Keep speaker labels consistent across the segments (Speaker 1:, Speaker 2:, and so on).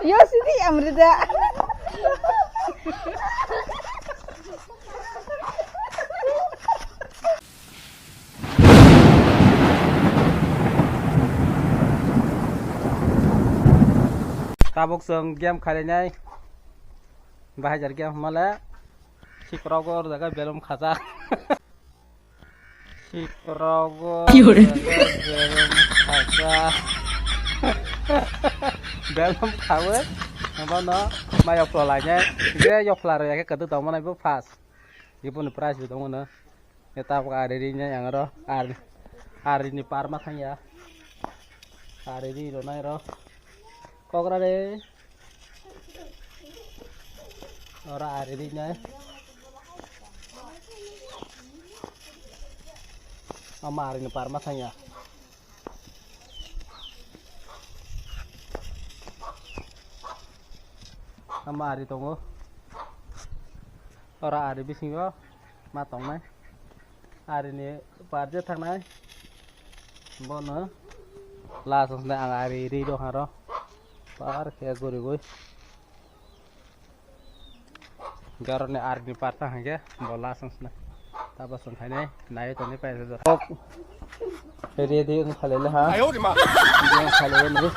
Speaker 1: Yo sini Amrita.
Speaker 2: Tabuk seng game kali ini bahajar game malah si krogor jaga belum khaza si krogor belum khaza belum kawet apa no mayok pelanya dia yok pelare ya ke tahu mana ibu pas ibu nih price itu mana kita pakai adirinya yang roh hari ini parma kan ya hari ini donai roh kok ada orang hari ini nya sama hari ini parma kan ya sama hari tunggu orang hari bising kok matong nih hari ini parjat thang nih bono langsung nih hari ini doang haro par kayak gue garone hari ini partah aja bola langsung nih tapi langsung nih naik tuh nih pasti tuh jadi dia ngalih lah ha dia ngalih nih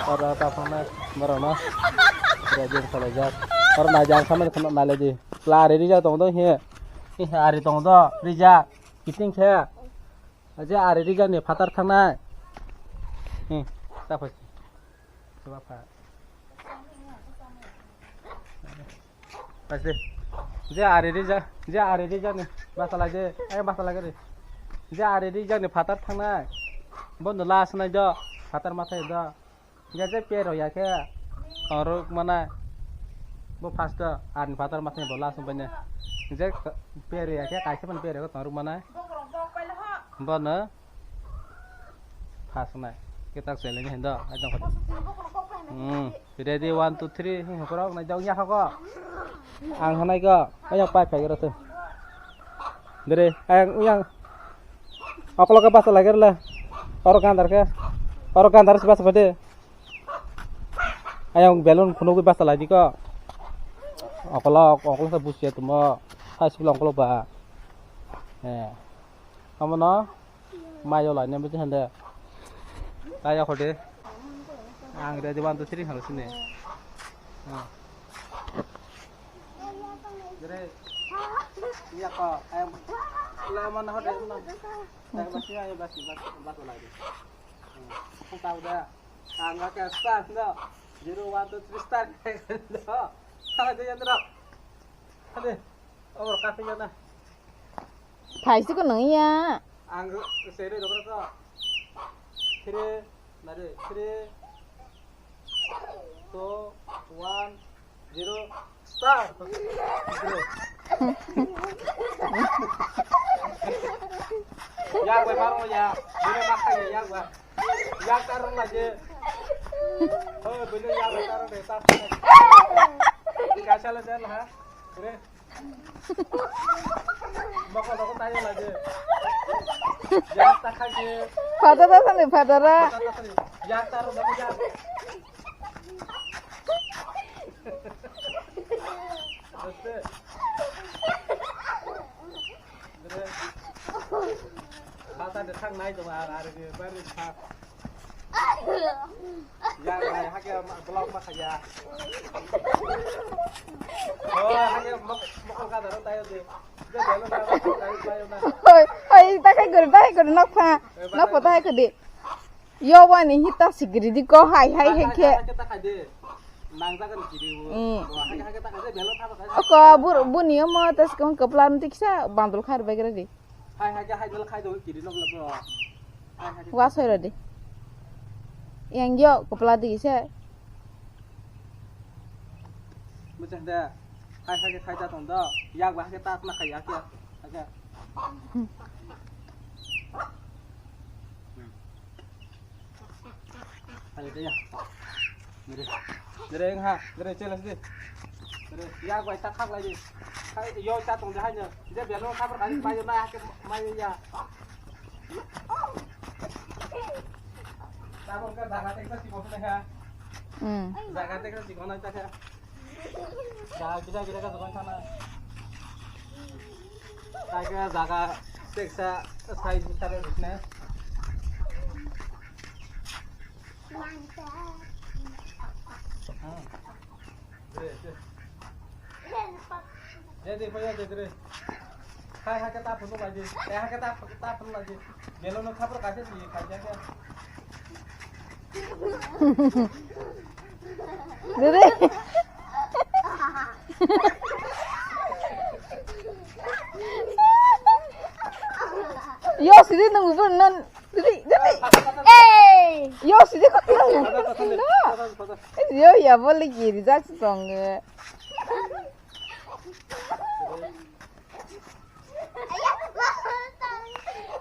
Speaker 2: orang tapana merana Rajin salajat, orang najang sama dengan nalaji. Lari dia tong tu he, hari tong tu dia, kiting saya, aja hari dia ni fatar thang tak pasti, coba apa? Pasti, dia hari dia ni, bahasa lagi ni, dia hari dia ni fatar thang bon las na jo, fatar masa jo, jadi pero ya ke. Orang mana, bu fast an fatar masnya bola sebenarnya, jadi peri ya kayak kaisa pun peri kok orang mana, bona, fast mana, kita selenya hendak, ada kok, jadi 1 2 3, kurang naik jauhnya kok, ang naik kok, banyak pakai gitu tuh, dari yang, aku lo ke pas lagi lah, orang kantor sebab seperti ayam belon kuno gue basah lagi kok. Aku sebut ya tuh mau kasih bilang kalau bah. Kamu no, mayo lah ni macam mana? Kayak kau deh. Anggrek di 1 2 3 harus ni. Jadi, iya kok ayam mana kau deh mana? Ayam masih ayam basah lagi. Aku tahu dah. Anggrek kesal dah. 0 1 2 3 start dah. Ada yang terap. Ada. Orang kafe yang dah.
Speaker 1: Thai sih kok neng ya.
Speaker 2: Anggur seri dokter kok. 3 nade 3 2 1 0 start. Ya gue baru ya. Ini makan ya gue. Ya taruh lagi. Oh bener ya taruh deh tas. Kasih lah jalan ha. Ini. Mau tanya lagi. Ya tak aja.
Speaker 1: Padara sana padara.
Speaker 2: Ya taruh dah ya. Kata datang naik tuh hari ini baru tak. Ya, haknya belum makanya. Oh, haknya mau kata orang tahu deh. Dia belum tahu na.
Speaker 1: Hoi, tak kai nak patah ke deh. Yo wani hita sigri di ko hai heke.
Speaker 2: Kita kade. Nangsa kan kiri. Haknya tak kade belum tahu kan.
Speaker 1: Ako bu niyo mo tas kung kaplan tiksa bandul khar bagera di.
Speaker 2: Hai dulu khai dulu kiri nom lebro.
Speaker 1: Was hoy di. Yang yo kepala di se.
Speaker 2: Macam dah. Hai khai datang dah. Yak bah kita nak khai yak ya. Agak. Ada dia. Dari ha, dari celas deh. Dari yak bah tak khak lagi. Hai yo datang dah hanya. Dia biar orang kabar kali mayu nak mayu ya. Kamu kan dah nggak sih bosnya ya? Jaga teh kan cikona teh ya. Jaga kita kan cikona sana. Jaga teksa size besar bisnes. Jadi apa ya jadi? Hai kita perlu lagi. Kita perlu lagi. Gelo no kabar kasih sih kajian ya.
Speaker 1: Dede. Yo sini nunggu bener. Dede. Yo sini kok nunggu. Yo ya boleh gini jadi song.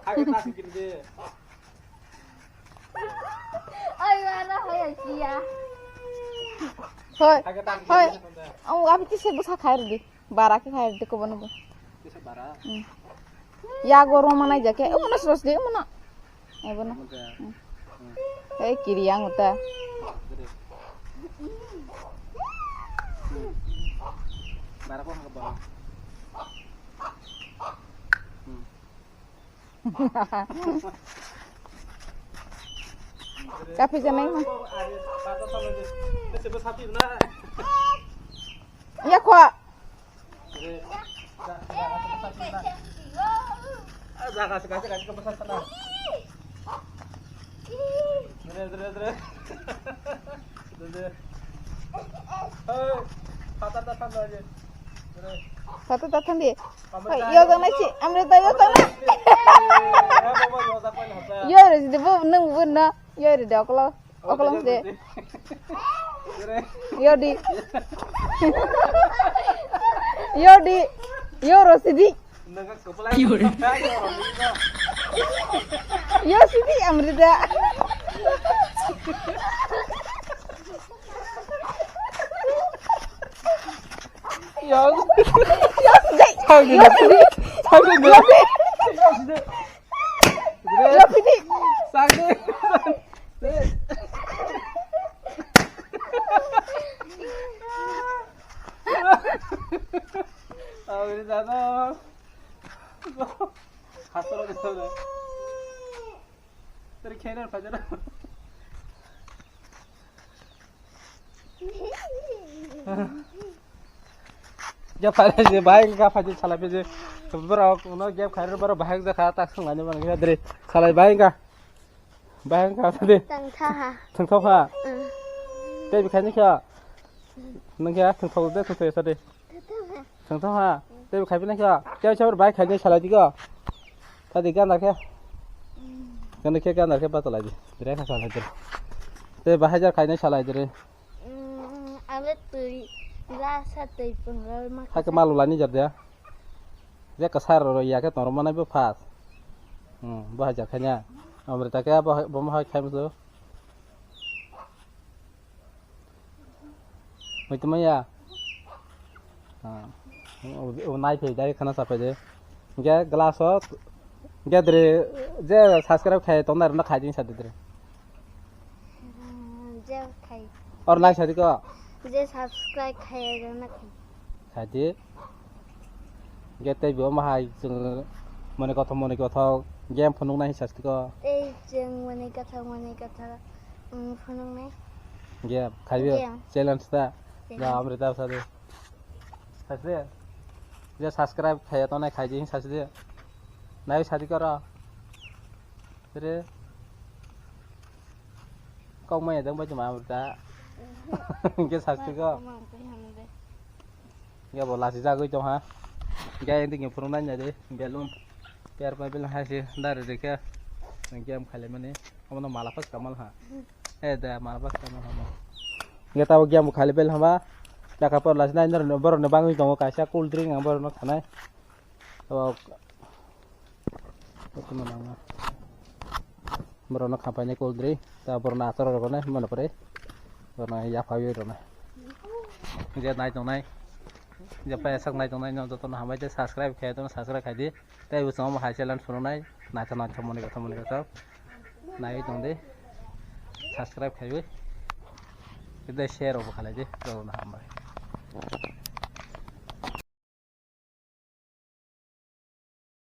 Speaker 2: Hai kita sikit deh.
Speaker 1: Thôi, ông gặp cái xe bus khai rồi đi, bara cái khai đi, có bao nhiêu? Ya goro mana aja ke, mana terus deh mana? Mana? Kiri yang uta.
Speaker 2: Bara kok nggak bawa?
Speaker 1: Kafe jangan mah. Ya kuat.
Speaker 2: Kasih ke besar sana. Dre.
Speaker 1: Satu tathan dia. Yo jangan sih, amrita yo jangan. Yo harus dibawa neng bunda. Yo di okelos deh. Yo Rosidi. Yo Sidi Amrita. Yo
Speaker 2: Ya pada je baik ka faji salah je bro uno gap khair bro baik ja kha tak sangane ban ga dre salah baik ka tade tang tha ha te bi khaini kha nang kha tang thau de thau sade tang tha ha te bi khai bi na kha ke chabar baik khaini salah ji ka tade gan da kha gan da kha pata la ji dre kha salah dre te baik ja khaini salah dre
Speaker 3: ale tui rasa tui pengal mak
Speaker 2: ha ke malu lani jar dia dia kasar ro ya ke tor mana be fas bah jar khanya amrita ke ba bom ha khai muso mai tu ya o nai phe dai khana sa phe je ge glass ho ge dre je subscribe khai to na khai din sa de dre
Speaker 3: je khai
Speaker 2: और लाइक शादी को
Speaker 3: जे सब्सक्राइब खाएगा ना
Speaker 2: शादी गेते बियो महाय जों मने कथा गेम फनुं नाही शास्ति को
Speaker 3: ए जों मने कथा फनुं नाही
Speaker 2: गेम खाइबो चैलेंज ता जा अमृता सादे सादे जे सब्सक्राइब खाया तो नाही खाइजी सादे नाही शादी कर रे कौमै दं बाजु मा अमृता के सास्ति को ya bola si jago itu ha ga yang tinggi purun nanya deh belum biar apa bilang hasil dari deka game kali mana kamu malah pas kamal ha dah malah pas kamal ha nggak tahu game kali bel hama cakap per las nanya baru nebang itu mau kasih cool drink yang baru nak kanai kalau itu mana baru nak kampanye cool drink tak baru nasar orang mana mana pare baru ya pakai orang dia naik dong naik जब पैसा नहीं तो नहीं तो हमें जो सब्सक्राइब किया तो सब्सक्राइब कर दिए तब उस समय हाई चैलेंज सुनो नहीं नाचा मोने का सब नहीं तो दे सब्सक्राइब करिए Kita share over kali aja, kalau nak ambil.